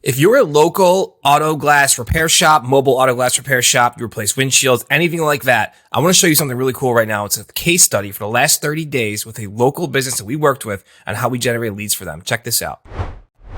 If you're a local auto glass repair shop, mobile auto glass repair shop, you replace windshields, anything like that, I want to show you something really cool right now. It's a case study for the last 30 days with a local business that we worked with and how we generate leads for them. Check this out.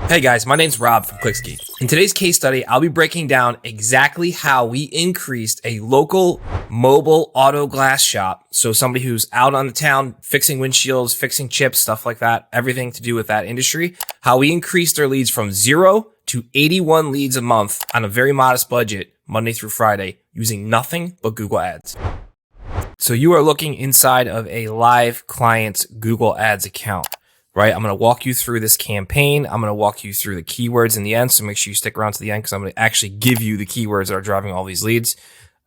Hey guys, my name's Rob from QuickSkey. In today's case study, I'll be breaking down exactly how we increased a local mobile auto glass shop. So somebody who's out on the town fixing windshields, fixing chips, stuff like that, everything to do with that industry, how we increased their leads from 0 to 81 leads a month on a very modest budget, Monday through Friday, using nothing but Google Ads. So you are looking inside of a live client's Google Ads account, right? I'm going to walk you through this campaign. I'm going to walk you through the keywords in the end. So make sure you stick around to the end because I'm going to actually give you the keywords that are driving all these leads.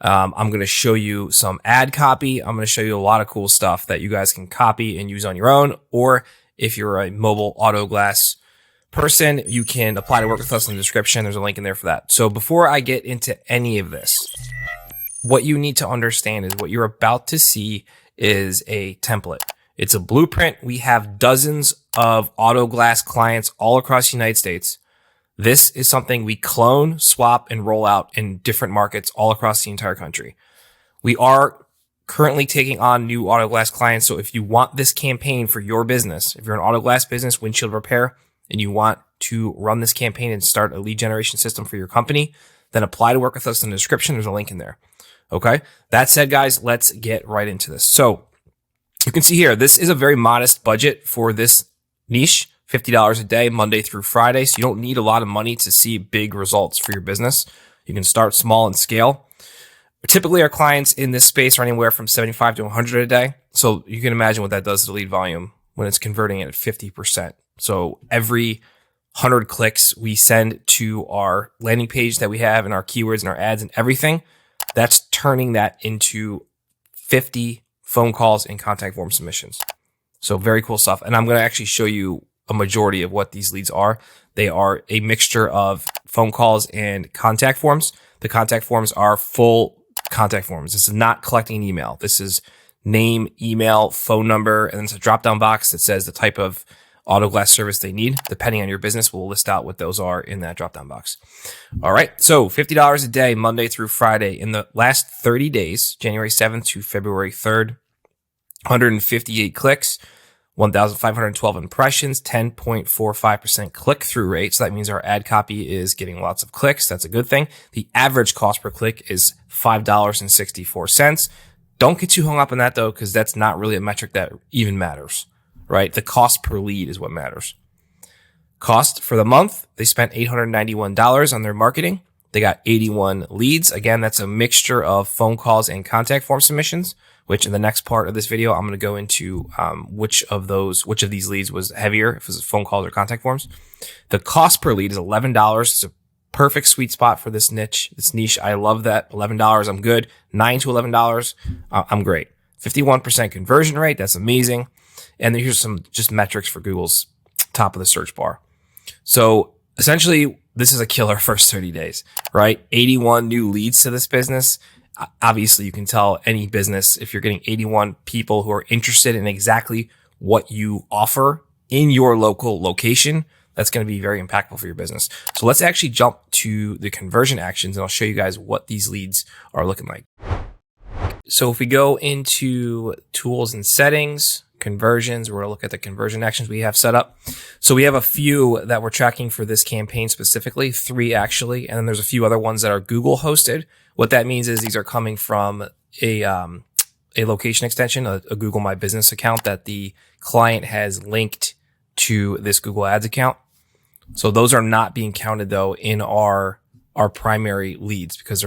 I'm going to show you some ad copy. I'm going to show you a lot of cool stuff that you guys can copy and use on your own. Or if you're a mobile auto glass person, you can apply to work with us in the description. There's a link in there for that. So before I get into any of this, what you need to understand is what you're about to see is a template. It's a blueprint. We have dozens of auto glass clients all across the United States. This is something we clone, swap, and roll out in different markets all across the entire country. We are currently taking on new auto glass clients. So if you want this campaign for your business, if you're an auto glass business, windshield repair, and you want to run this campaign and start a lead generation system for your company, then apply to work with us in the description. There's a link in there. Okay. That said, guys, let's get right into this. So you can see here, this is a very modest budget for this niche, $50 a day, Monday through Friday. So you don't need a lot of money to see big results for your business. You can start small and scale. Typically, our clients in this space are anywhere from 75 to 100 a day. So you can imagine what that does to the lead volume when it's converting it at 50%. So every 100 clicks we send to our landing page that we have and our keywords and our ads and everything, that's turning that into 50 phone calls and contact form submissions. So very cool stuff. And I'm going to actually show you a majority of what these leads are. They are a mixture of phone calls and contact forms. The contact forms are full contact forms. This is not collecting an email. This is name, email, phone number, and then it's a drop-down box that says the type of auto glass service they need. Depending on your business, we'll list out what those are in that drop-down box. All right. So $50 a day, Monday through Friday. In the last 30 days, January 7th to February 3rd, 158 clicks, 1,512 impressions, 10.45% click-through rate. So that means our ad copy is getting lots of clicks. That's a good thing. The average cost per click is $5.64. Don't get too hung up on that though, because that's not really a metric that even matters. Right? The cost per lead is what matters. Cost for the month, they spent $891 on their marketing. They got 81 leads. Again, that's a mixture of phone calls and contact form submissions, which in the next part of this video, I'm going to go into which of these leads was heavier, if it was phone calls or contact forms. The cost per lead is $11. It's a perfect sweet spot for this niche. I love that. $11, I'm good. $9 to $11, I'm great. 51% conversion rate. That's amazing. And then here's some just metrics for Google's top of the search bar. So essentially, this is a killer first 30 days, right? 81 new leads to this business. Obviously, you can tell any business if you're getting 81 people who are interested in exactly what you offer in your local location, that's going to be very impactful for your business. So let's actually jump to the conversion actions and I'll show you guys what these leads are looking like. So if we go into tools and settings, conversions, we're going to look at the conversion actions we have set up. So we have a few that we're tracking for this campaign specifically, 3 actually, and then there's a few other ones that are Google hosted. What that means is these are coming from a location extension, a Google My Business account that the client has linked to this Google Ads account. So those are not being counted though in our primary leads because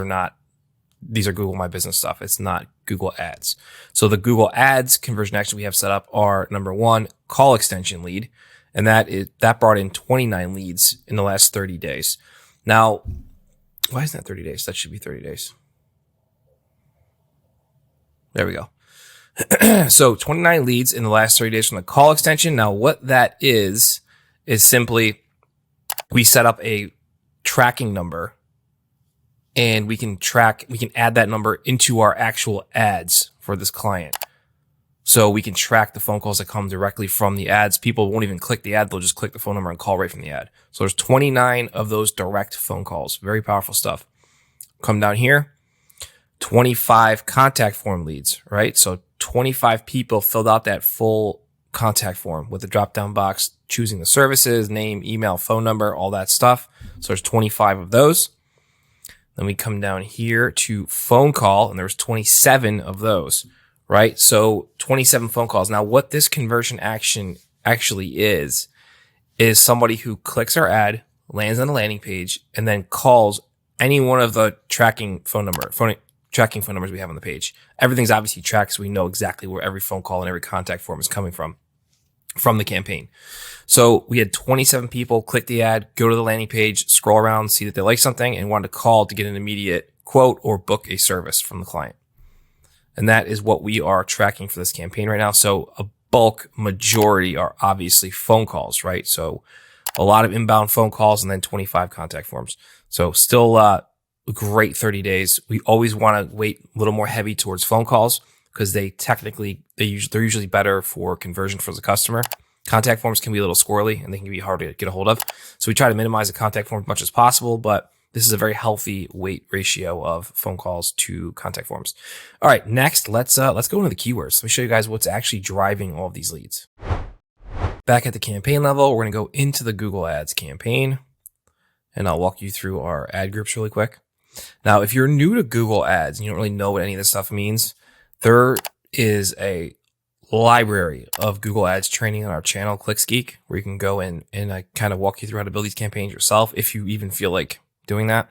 these are Google My Business stuff. It's not Google Ads. So the Google Ads conversion action we have set up are number 1, call extension lead. And that brought in 29 leads in the last 30 days. Now, why isn't that 30 days? That should be 30 days. There we go. So 29 leads in the last 30 days from the call extension. Now what that is simply we set up a tracking number and we can add that number into our actual ads for this client. So we can track the phone calls that come directly from the ads. People won't even click the ad. They'll just click the phone number and call right from the ad. So there's 29 of those direct phone calls. Very powerful stuff. Come down here, 25 contact form leads, right? So 25 people filled out that full contact form with the drop-down box, choosing the services, name, email, phone number, all that stuff. So there's 25 of those. Then we come down here to phone call, and there's 27 of those, right? So 27 phone calls. Now, what this conversion action actually is somebody who clicks our ad, lands on the landing page, and then calls any one of the tracking phone numbers we have on the page. Everything's obviously tracked, so we know exactly where every phone call and every contact form is coming from the campaign. So we had 27 people click the ad, go to the landing page, scroll around, see that they like something, and wanted to call to get an immediate quote or book a service from the client. And that is what we are tracking for this campaign right now. So a bulk majority are obviously phone calls, right? So a lot of inbound phone calls and then 25 contact forms. So still a great 30 days. We always want to weight a little more heavy towards phone calls because they're usually better for conversion for the customer. Contact forms can be a little squirrely and they can be hard to get a hold of. So we try to minimize the contact form as much as possible, but this is a very healthy weight ratio of phone calls to contact forms. All right, next, let's go into the keywords. Let me show you guys what's actually driving all of these leads. Back at the campaign level, we're going to go into the Google Ads campaign, and I'll walk you through our ad groups really quick. Now, if you're new to Google Ads and you don't really know what any of this stuff means, there is a library of Google Ads training on our channel, ClicksGeek, where you can go in and I kind of walk you through how to build these campaigns yourself if you even feel like doing that.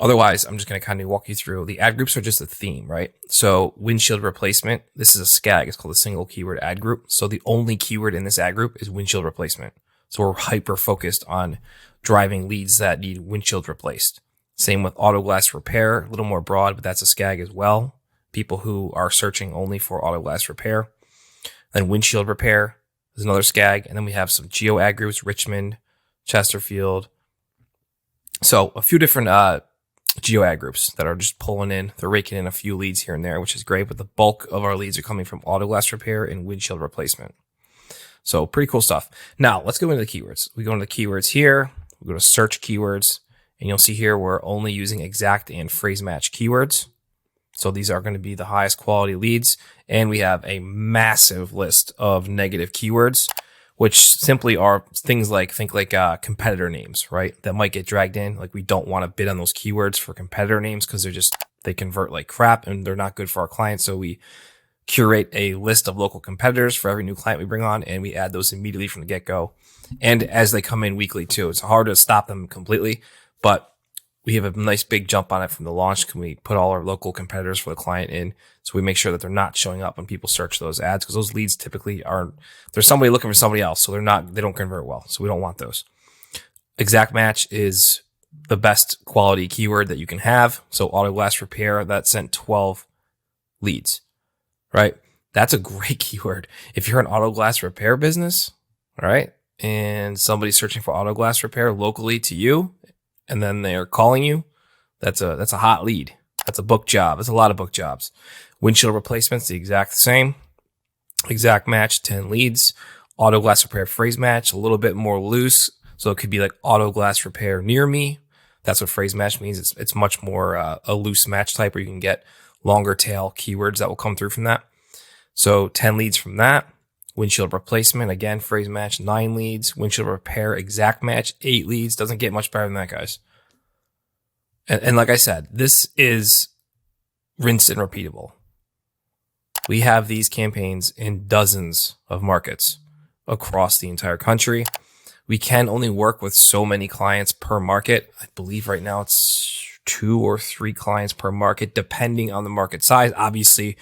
Otherwise, I'm just going to kind of walk you through. The ad groups are just a theme, right? So windshield replacement, this is a SKAG. It's called a single keyword ad group. So the only keyword in this ad group is windshield replacement. So we're hyper focused on driving leads that need windshield replaced. Same with Autoglass repair, a little more broad, but that's a SKAG as well. People who are searching only for Autoglass repair. Then windshield repair is another SKAG. And then we have some geo ad groups, Richmond, Chesterfield. So a few different geo ad groups that are just pulling in. They're raking in a few leads here and there, which is great. But the bulk of our leads are coming from Autoglass repair and windshield replacement. So pretty cool stuff. Now let's go into the keywords. We go into the keywords here. We go to search keywords, and you'll see here we're only using exact and phrase match keywords. So these are going to be the highest quality leads. And we have a massive list of negative keywords, which simply are things like, competitor names, right? That might get dragged in. Like we don't want to bid on those keywords for competitor names because they convert like crap and they're not good for our clients. So we curate a list of local competitors for every new client we bring on, and we add those immediately from the get-go. And as they come in weekly too, it's hard to stop them completely, but we have a nice big jump on it from the launch. Can we put all our local competitors for the client in? So we make sure that they're not showing up when people search those ads, because those leads typically there's somebody looking for somebody else. So they don't convert well. So we don't want those. Exact match is the best quality keyword that you can have. So Autoglass repair, that sent 12 leads, right? That's a great keyword. If you're an Autoglass repair business, all right, and somebody's searching for Autoglass repair locally to you, and then they're calling you, that's a hot lead. That's a book job. That's a lot of book jobs. Windshield replacements, the exact same. Exact match, 10 leads. Autoglass repair phrase match, a little bit more loose. So it could be like Autoglass repair near me. That's what phrase match means. It's much more a loose match type where you can get longer tail keywords that will come through from that. So 10 leads from that. Windshield replacement, again, phrase match, 9 leads. Windshield repair, exact match, 8 leads. Doesn't get much better than that, guys. And like I said, this is rinse and repeatable. We have these campaigns in dozens of markets across the entire country. We can only work with so many clients per market. I believe right now it's 2 or 3 clients per market, depending on the market size. Obviously,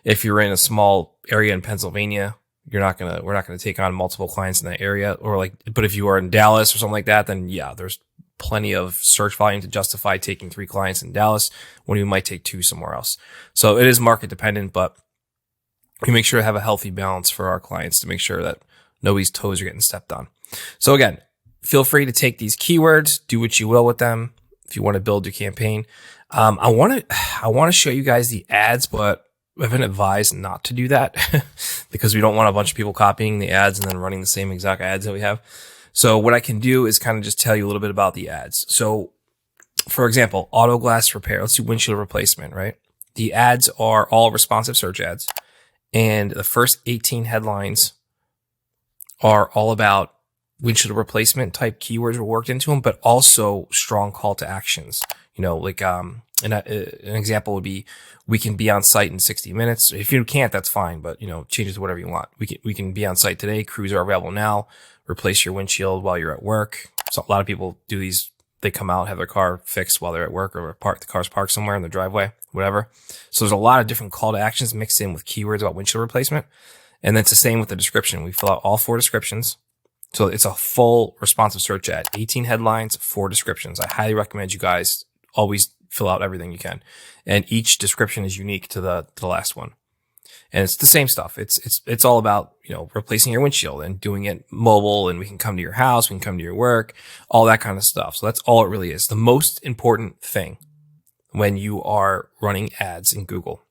if you're in a small area in Pennsylvania, we're not gonna take on multiple clients in that area, but if you are in Dallas or something like that, then yeah, there's plenty of search volume to justify taking 3 clients in Dallas when you might take 2 somewhere else. So it is market dependent, but we make sure to have a healthy balance for our clients to make sure that nobody's toes are getting stepped on. So again, feel free to take these keywords, do what you will with them if you want to build your campaign. I want to show you guys the ads, but I've been advised not to do that because we don't want a bunch of people copying the ads and then running the same exact ads that we have. So what I can do is kind of just tell you a little bit about the ads. So for example, Autoglass repair. Let's do windshield replacement, right? The ads are all responsive search ads, and the first 18 headlines are all about windshield replacement type keywords were worked into them, but also strong call to actions. Like an example would be, we can be on site in 60 minutes. If you can't, that's fine, but change it to whatever you want. We can be on site today. Crews are available now. Replace your windshield while you're at work. So a lot of people do these. They come out, have their car fixed while they're at work, or the car's parked somewhere in the driveway, whatever. So there's a lot of different call to actions mixed in with keywords about windshield replacement. And then it's the same with the description. We fill out all 4 descriptions. So it's a full responsive search ad, 18 headlines, 4 descriptions. I highly recommend you guys always fill out everything you can. And each description is unique to the last one. And it's the same stuff. It's all about, replacing your windshield and doing it mobile, and we can come to your house, we can come to your work, all that kind of stuff. So that's all it really is. The most important thing when you are running ads in Google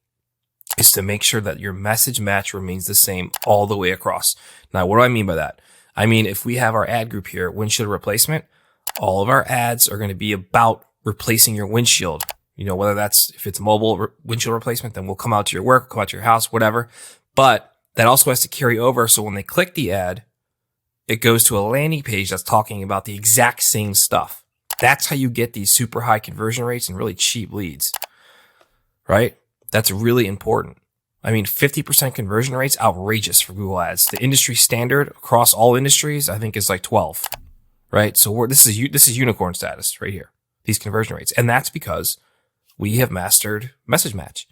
is to make sure that your message match remains the same all the way across. Now, what do I mean by that? I mean, if we have our ad group here, windshield replacement, all of our ads are going to be about replacing your windshield. Whether that's, if it's mobile windshield replacement, then we'll come out to your work, come out to your house, whatever. But that also has to carry over. So when they click the ad, it goes to a landing page that's talking about the exact same stuff. That's how you get these super high conversion rates and really cheap leads, right? That's really important. I mean, 50% conversion rates, outrageous for Google Ads. The industry standard across all industries, I think, is like 12, right? So this is unicorn status right here, these conversion rates. And that's because we have mastered message match.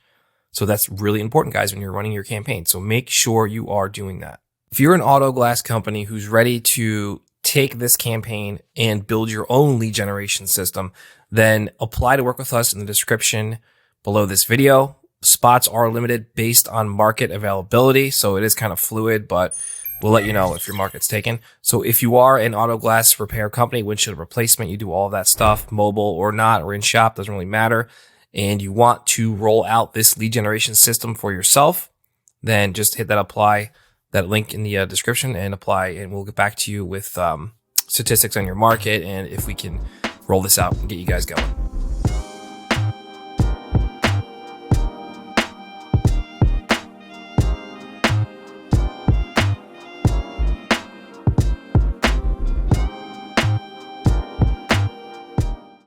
So that's really important, guys, when you're running your campaign. So make sure you are doing that. If you're an Autoglass company who's ready to take this campaign and build your own lead generation system, then apply to work with us in the description below this video. Spots are limited based on market availability. So it is kind of fluid, but we'll let you know if your market's taken. So if you are an Autoglass repair company, windshield replacement, you do all of that stuff, mobile or not, or in shop, doesn't really matter, and you want to roll out this lead generation system for yourself, then just hit that link in the description and apply, and we'll get back to you with statistics on your market and if we can roll this out and get you guys going.